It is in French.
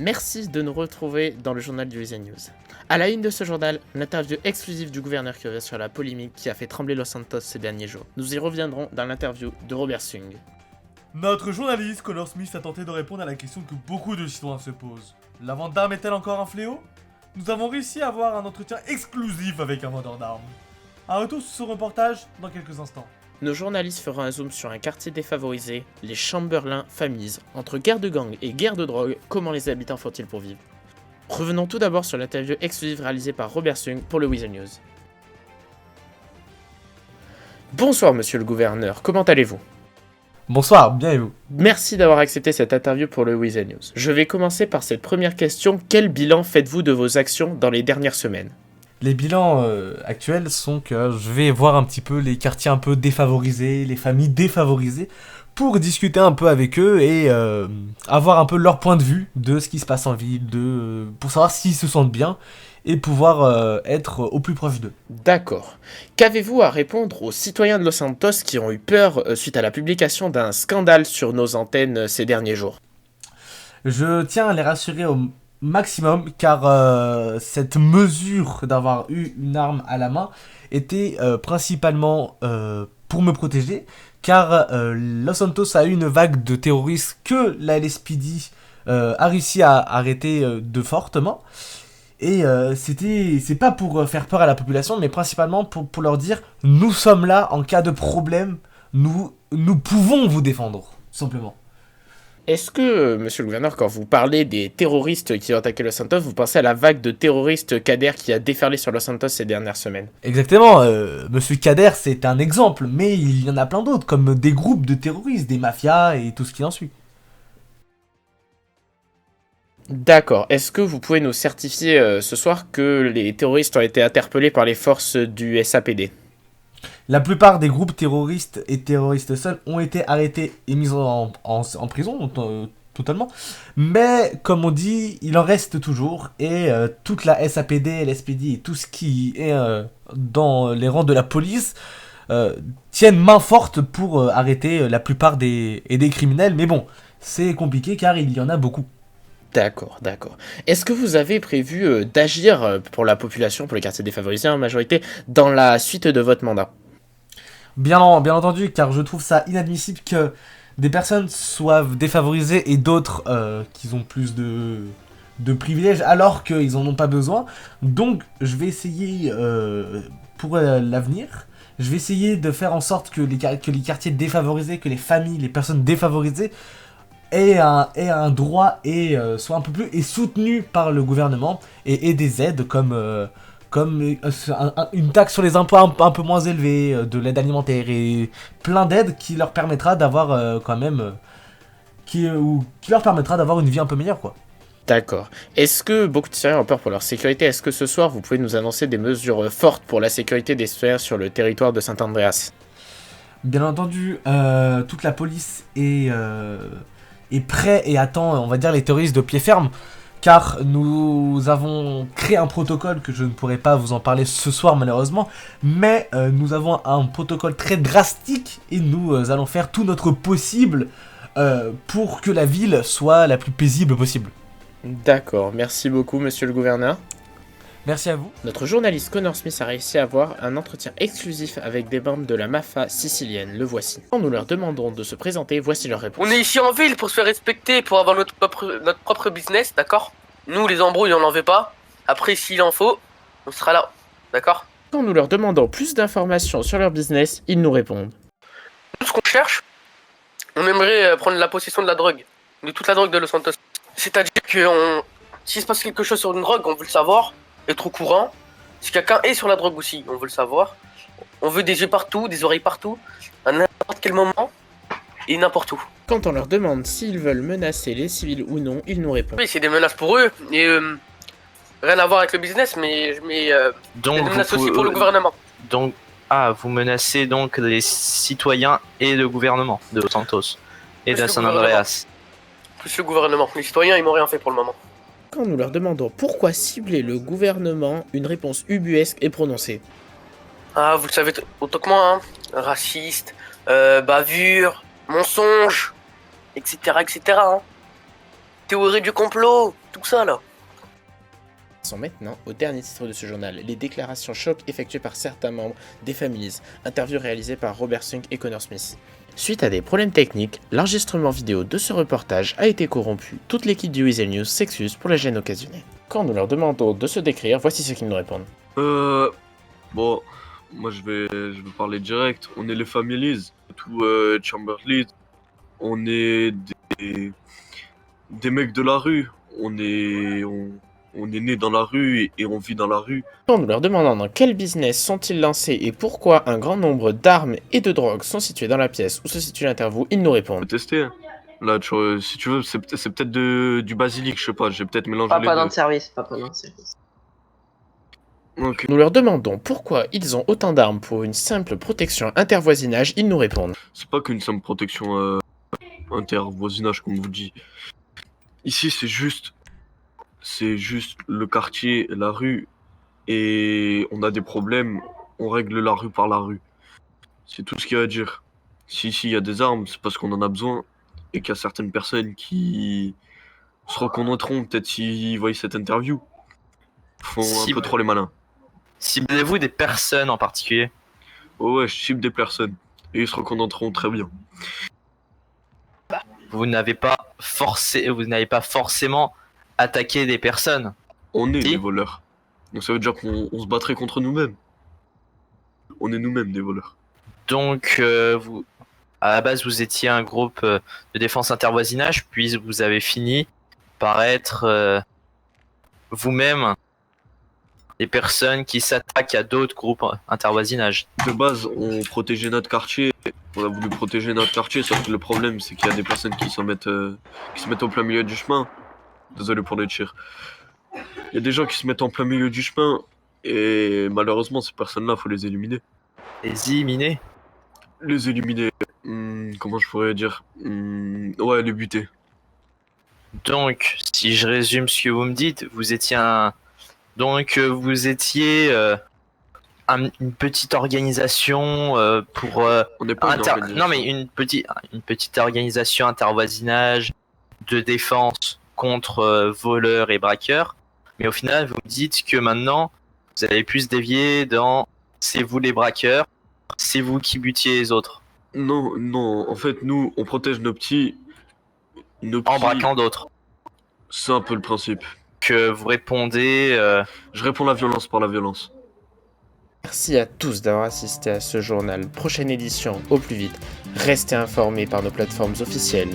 Merci de nous retrouver dans le journal du Weekend News. À la une de ce journal, l'interview exclusive du gouverneur qui revient sur la polémique qui a fait trembler Los Santos ces derniers jours. Nous y reviendrons dans l'interview de Robert Sung. Notre journaliste Connor Smith a tenté de répondre à la question que beaucoup de citoyens se posent. La vente d'armes est-elle encore un fléau? Nous avons réussi à avoir un entretien exclusif avec un vendeur d'armes. Un retour sur ce reportage dans quelques instants. Nos journalistes feront un zoom sur un quartier défavorisé, les Chamberlain Familles. Entre guerre de gang et guerre de drogue, comment les habitants font-ils pour vivre? Revenons tout d'abord sur l'interview exclusive réalisée par Robert Sung pour le Weekend News. Bonsoir monsieur le gouverneur, comment allez-vous? Bonsoir, bien et vous? Merci d'avoir accepté cette interview pour le Weekend News. Je vais commencer par cette première question. Quel bilan faites-vous de vos actions dans les dernières semaines? Les bilans actuels sont que je vais voir un petit peu les quartiers un peu défavorisés, les familles défavorisées, pour discuter un peu avec eux et avoir un peu leur point de vue de ce qui se passe en ville, pour savoir s'ils se sentent bien et pouvoir être au plus proche d'eux. D'accord. Qu'avez-vous à répondre aux citoyens de Los Santos qui ont eu peur suite à la publication d'un scandale sur nos antennes ces derniers jours? Je tiens à les rassurer au maximum car cette mesure d'avoir eu une arme à la main était principalement pour me protéger car Los Santos a eu une vague de terroristes que la LSPD a réussi à arrêter de fortement et c'est pas pour faire peur à la population mais principalement pour leur dire nous sommes là en cas de problème, nous pouvons vous défendre tout simplement. Est-ce que, monsieur le gouverneur, quand vous parlez des terroristes qui ont attaqué Los Santos, vous pensez à la vague de terroristes Kader qui a déferlé sur Los Santos ces dernières semaines? Exactement, Monsieur Kader c'est un exemple, mais il y en a plein d'autres, comme des groupes de terroristes, des mafias et tout ce qui en suit. D'accord. Est-ce que vous pouvez nous certifier ce soir que les terroristes ont été interpellés par les forces du SAPD? La plupart des groupes terroristes et terroristes seuls ont été arrêtés et mis en prison, totalement. Mais, comme on dit, il en reste toujours. Et toute la SAPD, l'SPD et tout ce qui est dans les rangs de la police tiennent main forte pour arrêter la plupart des criminels. Mais bon, c'est compliqué car il y en a beaucoup. D'accord, d'accord. Est-ce que vous avez prévu d'agir pour la population, pour les quartiers défavorisés en majorité, dans la suite de votre mandat? Bien entendu, car je trouve ça inadmissible que des personnes soient défavorisées et d'autres qui ont plus de privilèges alors qu'ils en ont pas besoin. Donc je vais essayer pour l'avenir, je vais essayer de faire en sorte que les quartiers défavorisés, que les familles, les personnes défavorisées aient un droit et soient un peu plus et soutenus par le gouvernement et des aides comme une taxe sur les impôts un peu moins élevée, de l'aide alimentaire et plein d'aides qui leur permettra d'avoir quand même qui leur permettra d'avoir une vie un peu meilleure quoi. D'accord. Est-ce que beaucoup de citoyens ont peur pour leur sécurité? Est-ce que ce soir vous pouvez nous annoncer des mesures fortes pour la sécurité des citoyens sur le territoire de Saint-Andreas? Bien entendu, toute la police est prête et attend, on va dire, les terroristes de pied ferme. Car nous avons créé un protocole que je ne pourrai pas vous en parler ce soir malheureusement, mais nous avons un protocole très drastique et nous allons faire tout notre possible pour que la ville soit la plus paisible possible. D'accord, merci beaucoup monsieur le gouverneur. Merci à vous. Notre journaliste Connor Smith a réussi à avoir un entretien exclusif avec des membres de la mafia sicilienne, le voici. Quand nous leur demandons de se présenter, voici leur réponse. On est ici en ville pour se faire respecter, pour avoir notre propre business, d'accord? Nous, les embrouilles, on n'en veut pas. Après, s'il en faut, on sera là, d'accord? Quand nous leur demandons plus d'informations sur leur business, ils nous répondent. Tout ce qu'on cherche, on aimerait prendre la possession de la drogue, de toute la drogue de Los Santos. C'est-à-dire que s'il se passe quelque chose sur une drogue, on veut le savoir, être au courant. Si quelqu'un est sur la drogue aussi, on veut le savoir. On veut des yeux partout, des oreilles partout, à n'importe quel moment et n'importe où. Quand on leur demande s'ils veulent menacer les civils ou non, ils nous répondent. Oui, c'est des menaces pour eux, et rien à voir avec le business, mais Donc, des menaces aussi pour le gouvernement. Donc, vous menacez donc les citoyens et le gouvernement de Los Santos et de San Andreas. Plus le gouvernement. Les citoyens, ils m'ont rien fait pour le moment. Quand nous leur demandons pourquoi cibler le gouvernement, une réponse ubuesque est prononcée. Ah, vous le savez autant que moi, hein. Raciste, bavure, mensonge, etc., etc. Hein. Théorie du complot. tout ça là. Passons maintenant au dernier titre de ce journal, les déclarations choc effectuées par certains membres des Families, interview réalisée par Robert Sunk et Connor Smith. Suite à des problèmes techniques, l'enregistrement vidéo de ce reportage a été corrompu. Toute l'équipe du Weasel News s'excuse pour la gêne occasionnée. Quand nous leur demandons de se décrire, voici ce qu'ils nous répondent. Bon, moi je vais parler direct. On est les Families, tout Chamberlain. On est des mecs de la rue. On est né dans la rue et on vit dans la rue. Quand nous leur demandons dans quel business sont-ils lancés et pourquoi un grand nombre d'armes et de drogues sont situées dans la pièce où se situe l'interview, ils nous On répondent. peut tester. Hein. Là, si tu veux, c'est peut-être du basilic, je sais pas. J'ai peut-être mélangé Pas les pendant deux. de service, pas pendant de service. Ok. Nous leur demandons pourquoi ils ont autant d'armes pour une simple protection intervoisinage, ils nous répondent. C'est pas qu'une simple protection intervoisinage, comme vous dit. Ici, c'est juste le quartier, la rue, et on a des problèmes, on règle la rue par la rue. C'est tout ce qu'il y a à dire. Si ici il y a des armes, c'est parce qu'on en a besoin, et qu'il y a certaines personnes qui se reconnaîtront, peut-être s'ils voient cette interview. Font un peu trop les malins. Ciblez-vous des personnes en particulier? Oh ouais, je cible des personnes, et ils se reconnaîtront très bien. Vous n'avez pas forcément attaqué des personnes. On est Si. des voleurs. Donc ça veut dire qu'on se battrait contre nous-mêmes. On est nous-mêmes des voleurs. Donc, vous, à la base, vous étiez un groupe de défense intervoisinage, puis vous avez fini par être vous-même des personnes qui s'attaquent à d'autres groupes intervoisinage. De base, on protégeait notre quartier. On a voulu protéger notre quartier, sauf que le problème, c'est qu'il y a des personnes qui se mettent au plein milieu du chemin. Désolé pour les tirs. Il y a des gens qui se mettent en plein milieu du chemin, et malheureusement, ces personnes-là, faut les éliminer. Les éliminer. Les éliminer. Comment je pourrais dire ouais, les buter. Donc, si je résume ce que vous me dites, vous étiez une petite organisation pour On n'est pas une organisation. non mais une petite organisation intervoisinage de défense contre voleurs et braqueurs. Mais au final, vous me dites que maintenant, vous avez pu se dévier dans c'est vous les braqueurs, c'est vous qui butiez les autres Non, non. En fait, nous, on protège nos petits. en braquant d'autres. C'est un peu le principe. Que vous répondez Je réponds la violence par la violence. Merci à tous d'avoir assisté à ce journal. Prochaine édition au plus vite. Restez informés par nos plateformes officielles.